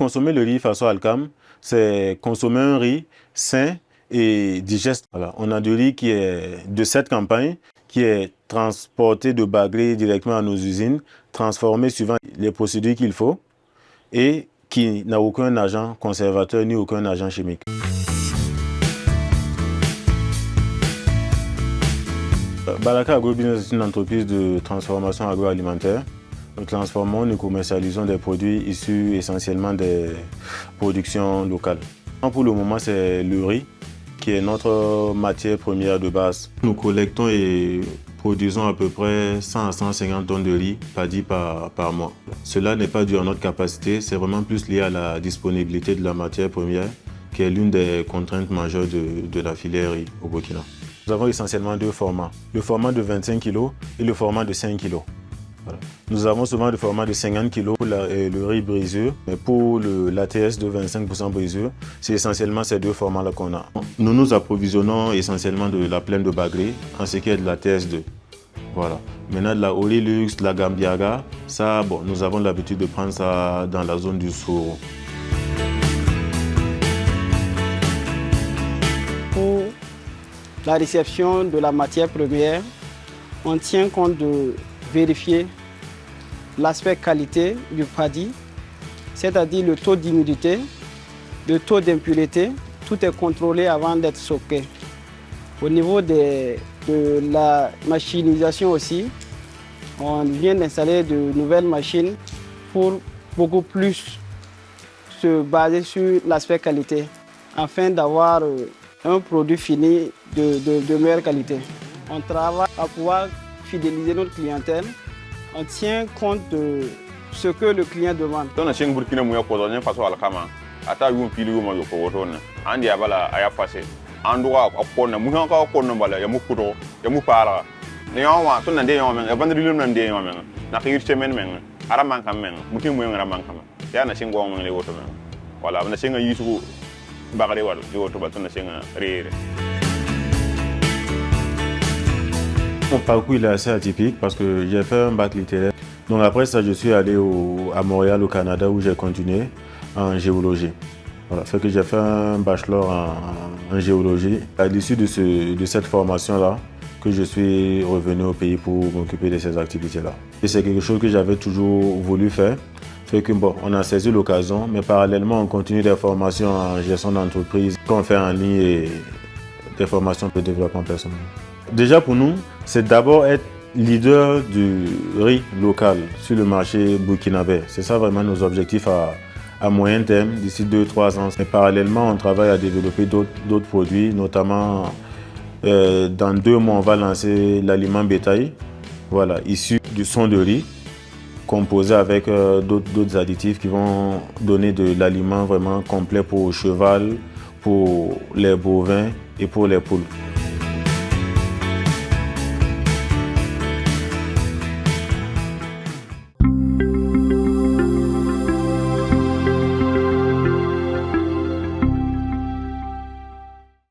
consommer le riz façon Alcam, c'est consommer un riz sain et digeste. Voilà. On a du riz qui est de cette campagne, qui est transporté de Bagré directement à nos usines, transformé suivant les procédures qu'il faut et qui n'a aucun agent conservateur ni aucun agent chimique. Balaka Agrobusiness est une entreprise de transformation agroalimentaire. Nous transformons, nous commercialisons des produits issus essentiellement des productions locales. Pour le moment, c'est le riz qui est notre matière première de base. Nous collectons et produisons à peu près 100 à 150 tonnes de riz par mois. Cela n'est pas dû à notre capacité, c'est vraiment plus lié à la disponibilité de la matière première qui est l'une des contraintes majeures de la filière riz au Burkina. Nous avons essentiellement deux formats, le format de 25 kg et le format de 5 kg. Voilà. Nous avons souvent le format de 50 kg pour le riz brisure, mais pour l'ATS de 25% brisure, c'est essentiellement ces deux formats-là qu'on a. Nous nous approvisionnons essentiellement de la plaine de Bagré, en ce qui est de la TS2. Voilà. Maintenant, de la Olilux, de la Gambiaga, ça, bon, nous avons l'habitude de prendre ça dans la zone du Souro. Pour la réception de la matière première, on tient compte de vérifier l'aspect qualité du paddy, c'est-à-dire le taux d'humidité, le taux d'impureté. Tout est contrôlé avant d'être stocké. Au niveau de la machinisation aussi, on vient d'installer de nouvelles machines pour beaucoup plus se baser sur l'aspect qualité, afin d'avoir un produit fini de meilleure qualité. On travaille à pouvoir fidéliser notre clientèle. On tient compte de ce que le client demande. On a chez Burkina Mouya Kodonien façon Alkama. Ata yu pili yu mo yo kodona. Andi abala aya fase. Andwa akona muhan ka akona bala ya mukudo ya mupara. Ne yawa to nande yawa men abandri lum nande yawa men. Na khir chemen men. Ara man kam men. Mutim mo ngara man kam. Ya na shingo men le woto men. Wala na shinga yisu bagare wal le woto ba to na shinga rere. Mon parcours il est assez atypique parce que j'ai fait un bac littéraire. Donc après ça, je suis allé à Montréal au Canada où j'ai continué en géologie. Voilà, fait que j'ai fait un bachelor en géologie. À l'issue de cette formation-là, que je suis revenu au pays pour m'occuper de ces activités-là. Et c'est quelque chose que j'avais toujours voulu faire. Fait que bon, on a saisi l'occasion, mais parallèlement, on continue des formations en gestion d'entreprise qu'on fait en ligne et des formations de développement personnel. Déjà pour nous, c'est d'abord être leader du riz local sur le marché burkinabé. C'est ça vraiment nos objectifs à moyen terme, d'ici 2-3 ans. Et parallèlement, on travaille à développer d'autres produits, notamment dans 2 mois, on va lancer l'aliment bétail, voilà, issu du son de riz, composé avec d'autres additifs qui vont donner de l'aliment vraiment complet pour le cheval, pour les bovins et pour les poules.